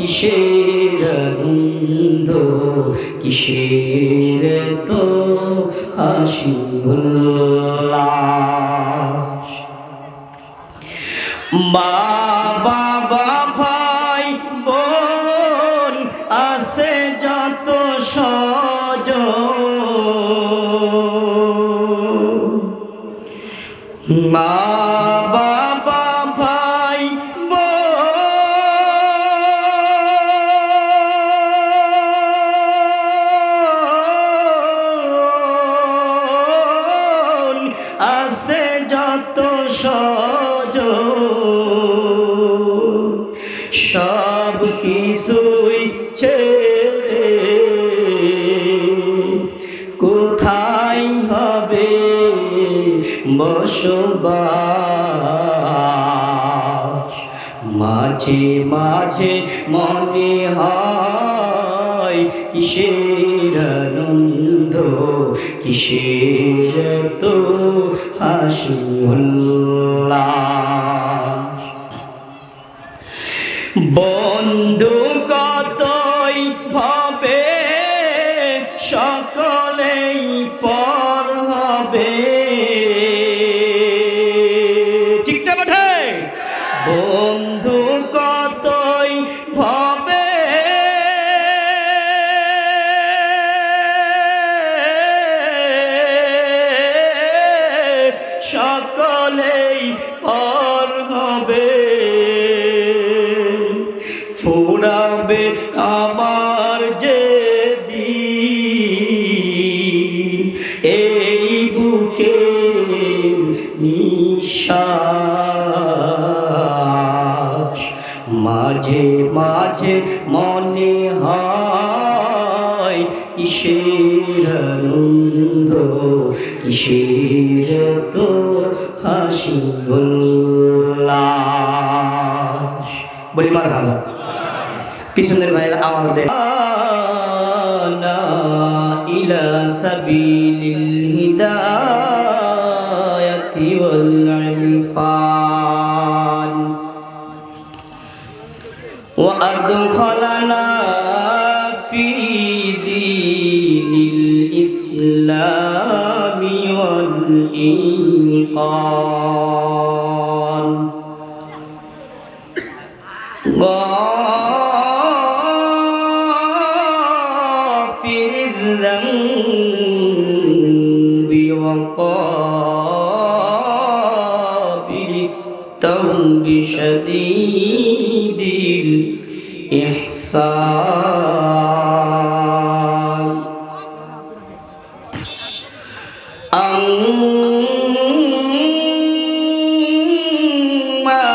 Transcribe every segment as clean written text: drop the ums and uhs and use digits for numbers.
কিসের আনন্দ কিসের তো হাসি উল্লাস। মা বাবা ভাই বোন আছে যত স্বজন, মা বাবা ভাই বোন আছে যত স্বজন, সব কিছুই ছেড়ে কোথায় হবে বসবাস। মাঝে মাঝে মনে হয় কিসের আনন্দ কিসের তো হাসি উল্লাস। বন্ধু কতই ভাবে সকলেই পর হবে, ঠিক না বেঠে? বন্ধু কতই ভাবে সকলেই পর হবে, ফুরাবে আমার যে দিন এই বুকে নিঃশ্বাস। মাঝে মাঝে মনে হয় কিসের আনন্দ কিসের তো হাসি উল্লাস। বলি মারহাবা। পিছনের ভাইয়ের আওয়াজ দেয় ইলা সাবিলিল হিদায়াতি ওয়াল ইরফান ওয়া আদখালানা ফি দীনিল ইসলামি ওয়াল ইনকান। الذنب وقابل التوب شديد الإحسان. أما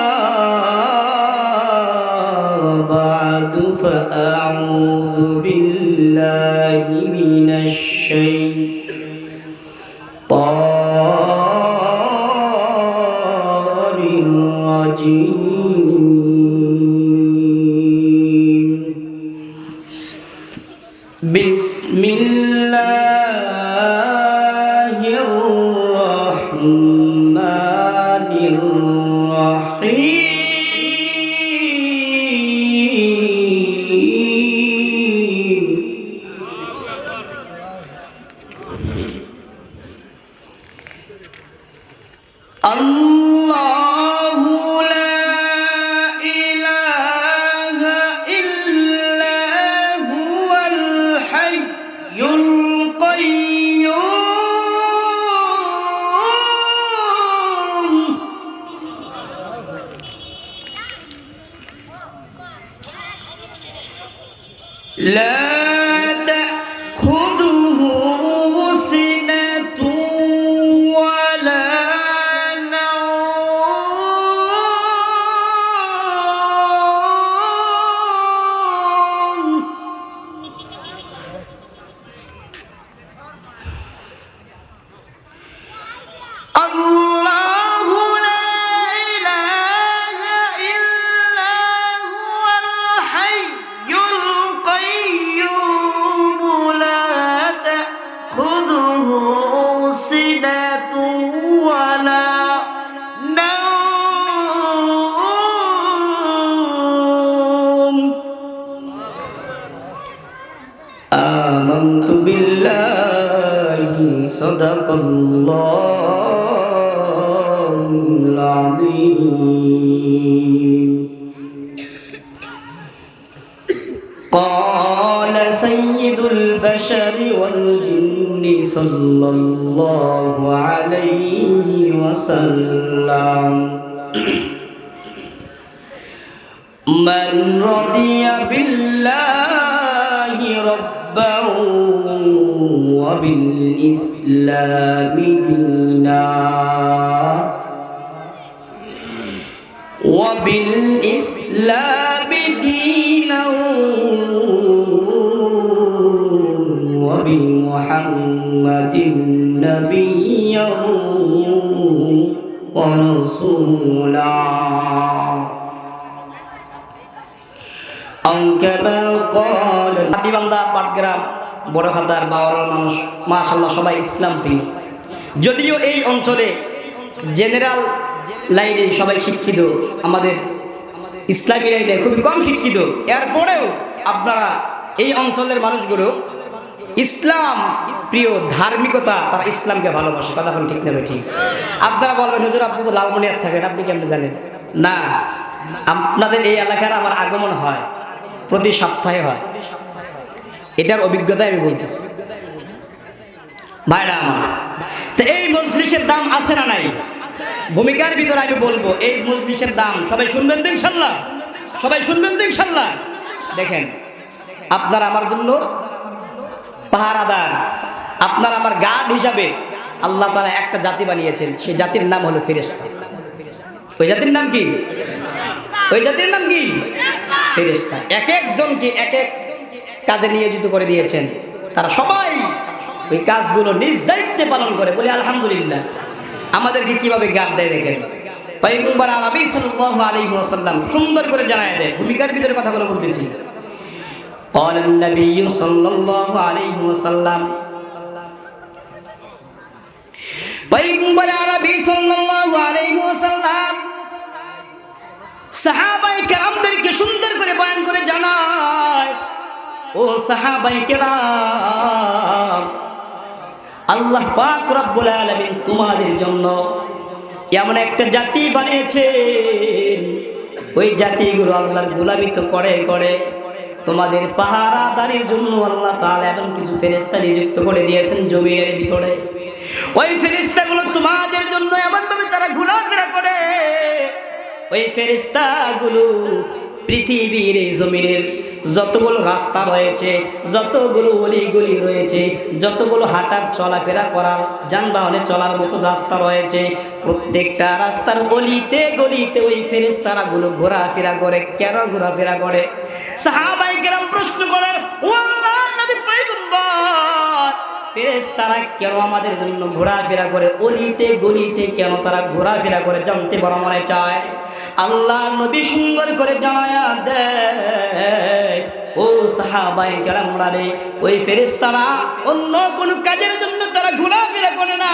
بعد فأعوذ بالله من الشيطان الرجيم. بسم الله الرحمن الرحيم. الله لا إله إلا هو الحي القيوم لا تأخذه سنة ولا الله لا إله إلا هو الحي القيوم সাদাকাল্লাহুল আযীম। قال سيد البشر والجن صلى الله عليه وسلم من رضي بالله ربا وبالإسلام دينا وبالإسلام دينا وبمحمد نبيا ورسولا أنكما قال হাতিবান্ধা পাটগ্রাম বড়খাতার বাওয়ার মানুষ মাশাআল্লাহ সবাই ইসলাম প্রিয়। যদিও এই অঞ্চলে জেনারেল লাইনে সবাই শিক্ষিত, আমাদের ইসলামী লাইনে খুবই কম শিক্ষিত, এরপরেও আপনারা এই অঞ্চলের মানুষগুলো ইসলাম প্রিয়, ধার্মিকতা, তারা ইসলামকে ভালোবাসে। কথা বলেন ঠিক না ঠিক? আপনারা বলবেন হুজুর আপনি তো লালমনিরহাট থাকেন, আপনি কেমন জানেন? না, আপনাদের এই এলাকার আমার আগমন হয়, প্রতি সপ্তাহে হয়, এটার অভিজ্ঞতায় আমি বলতেছি ভাইরা আমার। তো এই মজলিসের দাম আছে না নাই? ভূমিকার ভিতরে আমি বলবো এই মজলিসের দাম সবাই শুনবেন তো ইনশাল্লাহ, সবাই শুনবেন তো ইনশাল্লাহ। দেখেন, আপনার আমার জন্য পাহারাদার, আপনার আমার গার্ড হিসাবে আল্লাহ তাআলা একটা জাতি বানিয়েছেন, সেই জাতির নাম হলো ফেরেশতা। ওই জাতির নাম কি? ওই জাতির নাম কি? ফেরেশতা। এক একজনকে এক এক কাজে নিয়োজিত করে দিয়েছেন, তারা সবাই ওই কাজগুলো নিজ দায়িত্বে পালন করে। বলি আলহামদুলিল্লাহ। আমাদেরকে কিভাবে গার্ড দেয় দেখেন, পয়গম্বর আরবি সাল্লাল্লাহু আলাইহি ওয়াসাল্লাম সুন্দর করে জানায় দেয়। ভূমিকার ভিতরে কথাগুলো বলতেছি। قال النبي صلى الله عليه وسلم পয়গম্বর আরবি সাল্লাল্লাহু আলাইহি ওয়াসাল্লাম সাহাবায়ে কেরামদেরকে সুন্দর করে বয়ান করে জানায়, ও সাহাবায়ে কেরাম, আল্লাহ পাক রব্বুল আলামিন তোমাদের জন্য এমন একটা জাতি বানিয়েছেন, ওই জাতিগুলো আল্লাহর গোলামি তো করে করে, তোমাদের পাহারাদারির জন্য আল্লাহ তাআলা এমন কিছু ফেরেশতা নিযুক্ত করে দিয়েছেন জমিনের ভিতরে। ওই ফেরেশতাগুলো তোমাদের জন্য এমনভাবে তারা ঘোরাফেরা করে, ওই ফেরেশতাগুলো পৃথিবীর এই জমিনের যতগুলো রাস্তা রয়েছে, যতগুলো অলিগলি রয়েছে, যতগুলো হাঁটার চলাফেরা করার যানবাহনে চলার মতো রাস্তা রয়েছে, প্রত্যেকটা রাস্তার অলিতে গলিতে ওই ফেরেশতাগুলো ঘোরাফেরা করে। কেন ঘোরাফেরা করে? সাহাবায়ে কেরাম প্রশ্ন করে, ও আল্লাহর নবী পয়গম্বর, ফেরেশতারা কেন আমাদের জন্য ঘোরাফেরা করে? অলিতে গলিতে কেন তারা ঘোরাফেরা করে জানতে বড় মনে চায়। আল্লাহ নবী সুন্দর করে জানায়া দেয়, ও সাহাবায়ে কেরামরা রে, ওই ফেরেশতারা অন্য কোনো কাজের জন্য তারা ঘোরাফেরা করে না,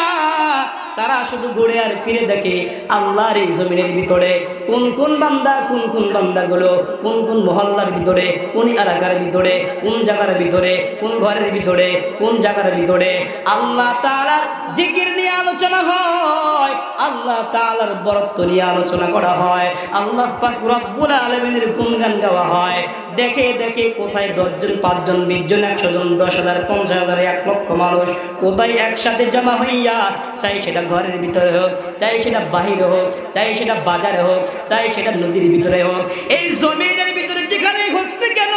তারা শুধু ঘুরে আর ফিরে দেখে আল্লাহর এই জমিনের ভিতরে কোন কোন বান্দা, কোন কোন বান্দাগুলো কোন কোন মহল্লার ভিতরে, কোন এলাকার ভিতরে, কোন জায়গার ভিতরে, কোন ঘরের ভিতরে, কোন জায়গার ভিতরে আল্লাহ তাআলার জিকির নিয়ে আলোচনা হয়, আল্লাহ তাআলার বরত্ব নিয়ে আলোচনা করা হয়, আল্লাহ পাক রব্বুল আলামিনের গুণগান গাওয়া হয়। দেখে দেখে কোথায় 10 জন, 5 জন, 20 জন, 100 জন, 10,000, 50,000, 1 লক্ষ মানুষ কোথায় একসাথে জমা হইয়া, চাই সেটা ঘরের ভিতরে হোক, চাই সেটা বাহিরে হোক, চাই সেটা বাজারে হোক, চাই সেটা নদীর ভিতরে হোক, এই জমিনের ভিতরে যেখানেই হোক না কেন,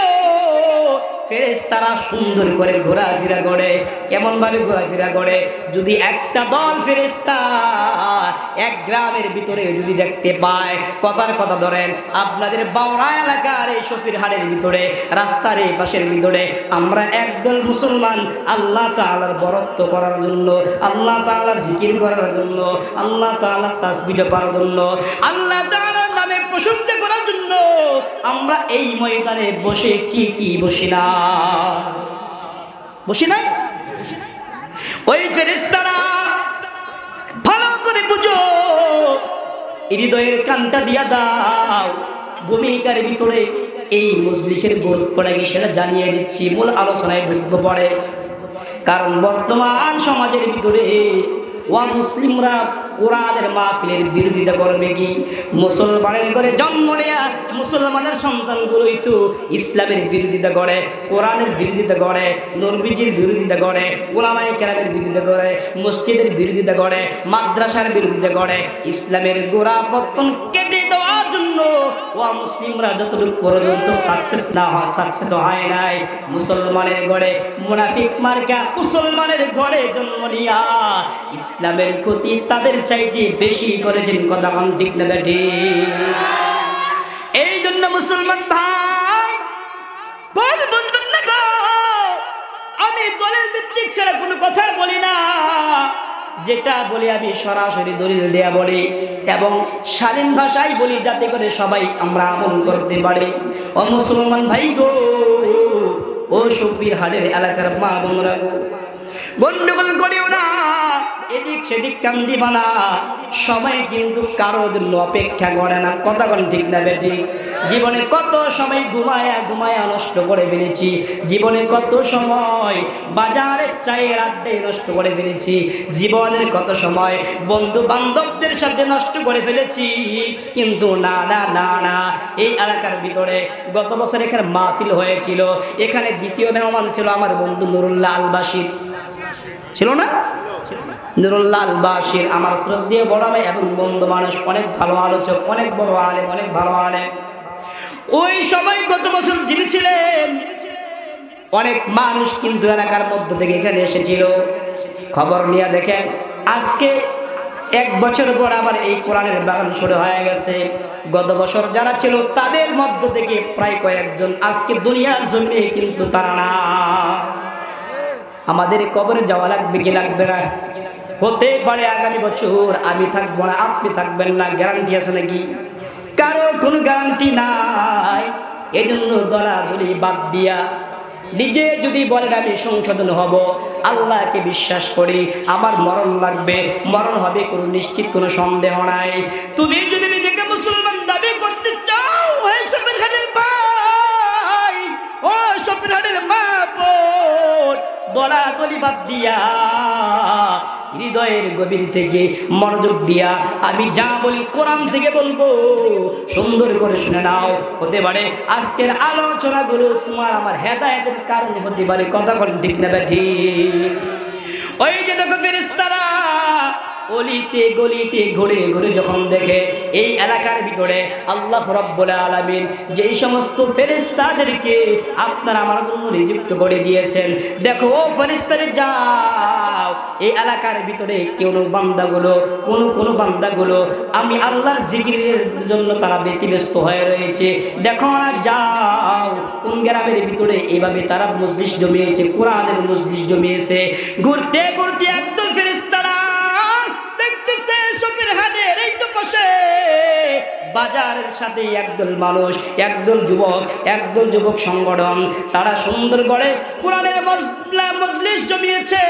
ফেরেশতারা সুন্দর করে ঘোরাফেরা করে। কেমন ভাবে ঘোরাফেরা করে? যদি একটা দল ফেরেশতা এক গ্রামের ভিতরে যদি দেখতে পায়, কথার কথা ধরেন আপনাদের বাওড়া এলাকার এই শফিরহাটের ভিতরে, রাস্তার এই পাশের ভিতরে আমরা একদল মুসলমান আল্লাহ তাআলার বরত্ব করার জন্য, আল্লাহ তাআলার জিকির করার জন্য, আল্লাহ তাআলার তাসবিহ পড়ার জন্য, আল্লাহ তাআলার নামে প্রশংসা করার জন্য আমরা এই ময়দানে বসেছি কি বসি না? বসি না? ওই ফেরেশতারা ভালো করে বুঝো, হৃদয়ের কানটা দিয়া দাও। ভূমিকার ভিতরে এই মজলিসের গুরুত্বটা কি সেটা জানিয়ে দিচ্ছি, মূল আলোচনায় ঢুকবো পরে। কারণ বর্তমান সমাজের ভিতরে মুসলিমরা কোরআনের মাহফিলের বিরোধিতা করবে কি? মুসলমানের ঘরে জন্ম নেয়া মুসলমানের সন্তানগুলোই তো ইসলামের বিরোধিতা করে, কোরআনের বিরোধিতা করে, নবীজির বিরোধিতা করে, উলামায়ে কেরামের বিরোধিতা করে, মসজিদের বিরোধিতা করে, মাদ্রাসার বিরোধিতা করে। ইসলামের গোড়াপত্তন কেটে দেওয়ার জন্য মুসলিমরা যতটুকু পর্যন্ত সাকসেস হয় নাই, মুসলমানের ঘরে মুনাফিক মার্কা মুসলমানের ঘরে জন্ম নিয়া ইসলামের ক্ষতি তাদের চাইতে বেশি করেছেন। কথা কোন ঠিক না বেঠি? এই জন্য মুসলমান ভাই বুঝবেন না গো, আমি দলের ভিত্তিক ছাড়া কোনো কথা বলি না। যেটা বলি আমি সরাসরি দলিল দেয়া বলি এবং শালীন ভাষায় বলি, যাতে করে সবাই আমরা আমল করতে পারি। ও মুসলমান ভাই গো, ও শফির হাটের এলাকার মা বোনরা গো, গন্ডগোল করিও না, এদিক সেদিক কান দিবা না। সময় কিন্তু কারো জন্য অপেক্ষা করে না। কথা কোন ঠিক না বেটি? জীবনে কত সময় ঘুমায়া নষ্ট করে ফেলেছি, জীবনে কত সময় বাজারের চায়ের আড্ডায় নষ্ট করে ফেলেছি, জীবনের কত সময় বন্ধু বান্ধবদের সাথে নষ্ট করে ফেলেছি। কিন্তু না না না না, এই এলাকার ভিতরে গত বছর এখানে মাহফিল হয়েছিল, এখানে দ্বিতীয় মেহমান ছিল আমার বন্ধু নুরুল্লাহ আল বাশির, ছিল না? নুরুল্লাহ আল বাশির আমার শ্রদ্ধেয় বড় ভাই এবং বন্ধু মানুষ, অনেক ভালো আলোচক, অনেক বড় আলেম, অনেক ভালো আলেম। ওই সময় গত বছর যিনি ছিলেন, অনেক মানুষ কিন্তু এলাকার মধ্য থেকে এখানে এসেছিল। খবর নিয়ে দেখেন আজকে 1 বছর পর আবার এই কোরআনের বাগান শুরু হয়ে গেছে। গত বছর যারা ছিল তাদের মধ্য থেকে প্রায় কয়েকজন আজকে দুনিয়ার জন্য কিন্তু তারা না। আমাদের কবরে যাওয়া লাগবে কি লাগবে না? হতে পারে আগামী বছর আমি থাকবো না, আপনি থাকবেন না, গ্যারান্টি আছে নাকি? কারো কোনো গ্যারান্টি নাই। এই জন্য দলাদলি বাদ দিয়া নিজে যদি বলেন আমি সংশোধন হব, আল্লাহকে বিশ্বাস করি, আমার মরণ লাগবে, মরণ হবে, কোনো নিশ্চিত কোনো সন্দেহ নাই। তুমি যদি নিজেকে মুসলমান দাবি করতে চাও, শফির হাটের ভাই, ও শফির হাটের মা বোন, দলাদলি বাদ দিয়া হৃদয়ের গভীর থেকে মনোযোগ দিয়া আমি যা বলি কোরআন থেকে বলবো, সুন্দর করে শুনে নাও। হতে পারে আজকের আলোচনাগুলো তোমার আমার হেদায়েতের কারণ হতে পারে। কথা কোন ঠিক না বেঠি? ওই যে দেখো ফেরেশতারা অলিতে গলিতে ঘুরে ঘুরে যখন দেখে এই এলাকার ভিতরে আল্লাহ রাব্বুল আলামিন যেই সমস্ত ফেরেশতাদেরকে আপনার আমার জন্য নিযুক্ত করে দিয়েছেন, দেখো ও ফেরেশতারা যাও এই এলাকার ভিতরে কোন বান্দাগুলো আমি আল্লাহর জিকিরের জন্য তারা ব্যতিব্যস্ত হয়ে রয়েছে, দেখো না যাও কোন গ্রামের ভিতরে এইভাবে তারা মজলিস জমিয়েছে, কোরআনের মজলিস জমিয়েছে। ঘুরতে ঘুরতে একদল ফেরেশতারা শফির হাটের এই তো পাশে বাজারের সাথে একদল মানুষ, একদল যুবক সংগঠন, তারা সুন্দর করে কোরআনের মজলিস জমিয়েছে।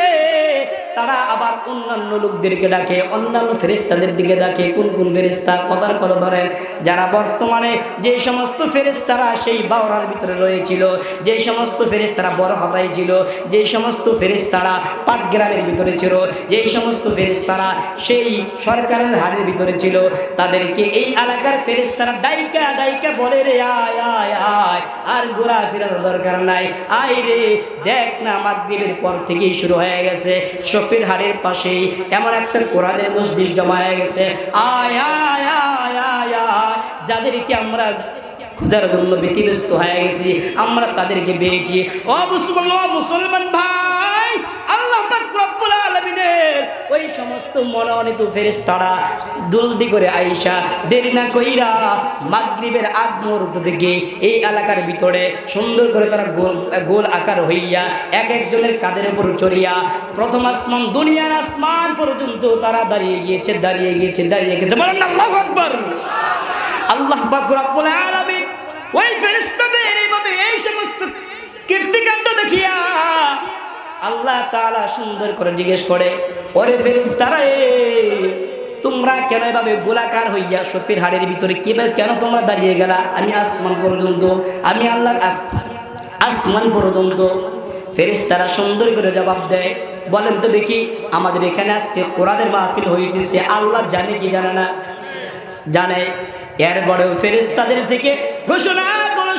তারা আবার অন্যান্য লোকদেরকে ডাকে, অন্যান্য ফেরেশতাদের দিকে ডাকে। কোন কোন ফেরেশতা? কথার কথা ধরেন, যারা বর্তমানে যে সমস্ত ফেরেশতারা সেই বাওরার ভিতরে রয়েছিল, যে সমস্ত ফেরেশতারা বড় হতায় ছিল, যে সমস্ত ফেরেশতারা পাটগ্রামের ভিতরে ছিল, যে সমস্ত ফেরেশতারা সেই সরকারের হাড়ের ভিতরে ছিল, তাদেরকে এই এলাকার ফেরেশতারা ডাইকা বলে, রে আয় আয় আয়, আর ঘোরা ফেরার দরকার নাই, আয় রে, দেখ না মাগরিবের পর থেকেই শুরু হয়ে গেছে শফির হাটের পাশেই এমন একটা কোরআনের মসজিদ জমা হয়ে গেছে, আয় আয় আয় আয় আয়। যাদেরকে আমরা খোঁজার জন্য ব্যতিব্যস্ত হয়ে গেছি, আমরা তাদেরকে পেয়েছি। ও মুসলমান ভাই, আল্লাহ পাক রব্বুল আলামিনের ওই সমস্ত মনোনীত ফেরেশতারা জলদি করে আইসা দেরি না কইরা মাগরিবের আগ মুহূর্ত থেকে এই এলাকার ভিতরে সুন্দর করে তারা গোল আকার হইয়া এক একজনের কাঁধের উপর চড়িয়া প্রথম আসমান, দুনিয়ার আসমান পর্যন্ত তারা দাঁড়িয়ে গিয়েছে। বলেন আল্লাহু আকবার। আল্লাহ পাক রব্বুল আলামিন ওই ফেরেশতাদের এইভাবে এই সমস্ত কীর্তিকাণ্ড দেখিয়া আল্লাহ তাআলা সুন্দর করে জিজ্ঞেস করে, ওরে ফেরেশতারা, তোমরা কেন এভাবে গোলাকার হইয়া শফির হাড়ের ভিতরে কেন তোমরা দাঁড়িয়ে গেলা? আমি আসমান পর্যন্ত, আমি আল্লাহর আসমান পর্যন্ত। ফেরেশতারা সুন্দর করে জবাব দেয়। বলেন তো দেখি, আমাদের এখানে আজকে কোরআনের মাহফিল হইতেছে, আল্লাহ জানে কি জানে না? জানে। এরপরেও ফেরেশতাদের থেকে ঘোষণা করে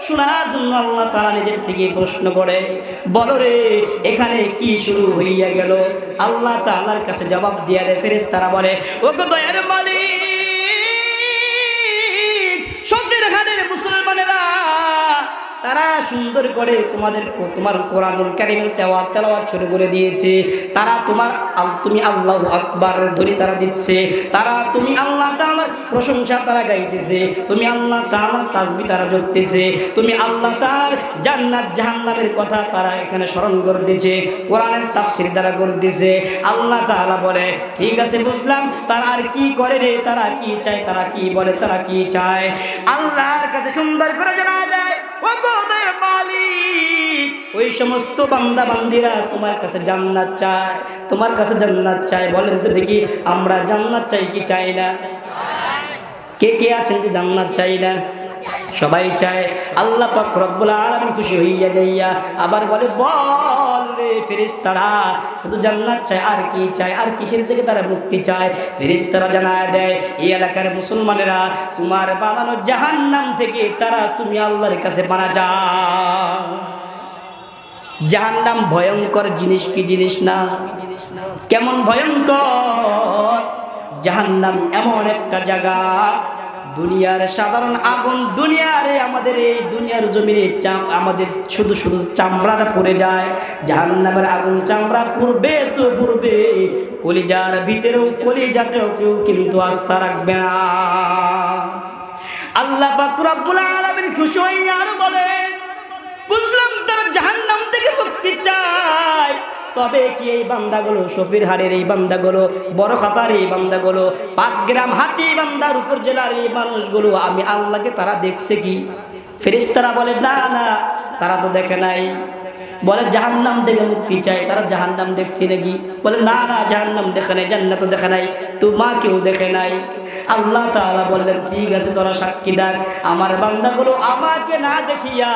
শোনার জন্য আল্লাহ তাআলা নিজের থেকে প্রশ্ন করে, বলো রে এখানে কি শুরু হইয়া গেল? আল্লাহ তাআলার কাছে জবাব দিয়া রে ফেরেশতারা বলে, ও গো দয়ার মালিক, স্বপ্নের খানের মুসলমানেরা তারা সুন্দর করে তোমার কোরআনুল কারীমের তেলাওয়াত শুরু করে দিয়েছে। তারা তুমি আল্লাহু আকবার ধ্বনি তারা দিচ্ছে, তুমি আল্লাহ তাআলার প্রশংসা তারা গাইতেছে, তুমি আল্লাহ তাআলার তাসবিহ তারা জপতেছে, তুমি আল্লাহ তাআলার জান্নাত জাহান্নামের কথা তারা এখানে স্মরণ করতেছে, কোরআনের তাফসীর তারা করতেছে। আল্লাহ তাআলা বলে, ঠিক আছে বুঝলাম, তারা আর কি করে রে? তারা কি চায়? তারা কি বলে? তারা কি চায়? আল্লাহর কাছে সুন্দর করে জানা যায়, ও গো দয়ার মালিক, ওই সমস্ত বান্দা বান্দিরা তোমার কাছে জান্নাত চায়, তোমার কাছে জান্নাত চায়। বলেন তো দেখি, আমরা জান্নাত চাই কি চাই না? কে কে আছেন যে জান্নাত চাই না? সবাই চায়। আল্লাহ পাক রব্বুল আলামিন খুশি হইয়া যাইয়া আবার বলে, বল রে ফেরেশতারা, শুধু জান্নাত চায় আর কি চায়? আর কিসের থেকে তারা মুক্তি চায়? ফেরেশতারা জানায় দেয়, এই এলাকার মুসলমানেরা তোমার বানানো জাহান্নাম থেকে তুমি আল্লাহর কাছে পানা যাও। জাহান্নাম ভয়ঙ্কর জিনিস কি জিনিস না? কেমন ভয়ঙ্কর! জাহান্নাম এমন একটা জায়গা, দুনিয়ার সাধারণ আগুন, আমাদের এই দুনিয়ার জমিনে আমাদের শুধু চামড়াটা পড়ে যায়। জাহান্নামের আগুন চামড়া পুড়বে তো পুড়বে, কলিজার ভিতরেও কলিজাতেও কেউ কিন্তু আস্থা রাখবে না। আল্লাহ পাক রব্বুল আলামিন খুশি হইয়া আর বলে, বুঝলাম তারা জাহান্নাম থেকে মুক্তি চায়, তবে কি এই বান্দাগুলো, শফির হাড়ের এই বান্দাগুলো, বড় খাতার এই বান্দাগুলো, 5 গ্রাম হাতি বান্দার উপর জেলার এই মানুষগুলো আমি আল্লাহকে তারা দেখছে কি? ফেরেশতারা বলে, না না, তারা তো দেখে নাই। বলে জাহান্নাম থেকে মুক্তি চাই, তারা জাহান্নাম দেখছে নাকি? বলে না না, জাহান্নাম দেখে নাই, জান্নাত দেখে নাই, তোমাকেও দেখে নাই। আল্লাহ তাআলা বললেন, ঠিক আছে, তোরা সাক্ষী দেখ, আমার বান্দাগুলো আমাকে না দেখিয়া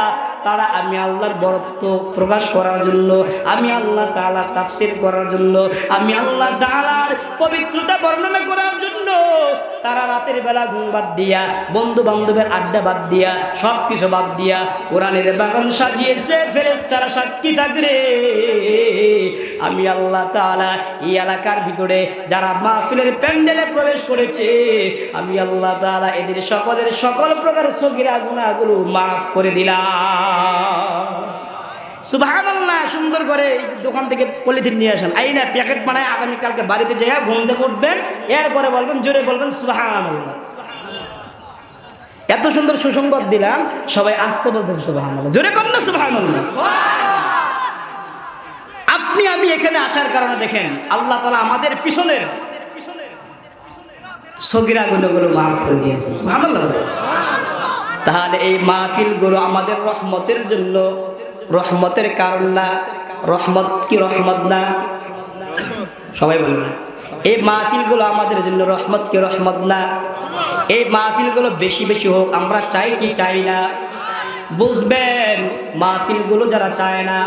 তারা আমি আল্লাহর বরত্ব প্রকাশ করার জন্য, আমি আল্লাহ তাআলার তাফসীর করার জন্য, আমি আল্লাহ তাআলার পবিত্রতা বর্ণনা করার জন্য তারা রাতের বেলা ঘুম বাদ দিয়া, বন্ধু বান্ধবের আড্ডা বাদ দিয়া, সব কিছু বাদ দিয়া কোরআনের বাগান সাজিয়েছে। ফেরেশতারা সাক্ষী থাকবে, আমি আল্লাহ তাআলা এই এলাকার ভিতরে যারা মাহফিলের প্যান্ডেলে প্রবেশ করেছে, আমি আল্লাহ তাআলা এদের সকলের সকল প্রকার সগীরা গুনাহগুলো মাফ করে দিলাম। সুবহানাল্লাহ। সুন্দর করে দোকান থেকে পলিথিন নিয়ে আসেন, আইনা প্যাকেট বানায় আগামীকালকে বাড়িতে যাইয়া ঘুম থেকে উঠবেন, এরপরে বলবেন, জোরে বলবেন সুবহানাল্লাহ। এত সুন্দর সুসংবাদ দিলাম, সবাই আসতে বলতেছে সুবহানাল্লাহ, জোরে কর না সুবহানাল্লাহ। আপনি আমি এখানে আসার কারণে দেখেন আল্লাহ তাআলা আমাদের পিছনের সগীরা গুনাহগুলো মাফ করে দিয়েছেন, সুবহানাল্লাহ। তাহলে এই মাহফিলগুলো আমাদের রহমতের জন্য, রহমতের কারণ না? রহমত কি রহমত না? সবাই বলেন না। এই মাহফিলগুলো আমাদের জন্য রহমত কি রহমত না? এই মাহফিলগুলো বেশি বেশি হোক, আমরা চাই কি চাই না? বুঝবেন, মাহফিলগুলো যারা চায় না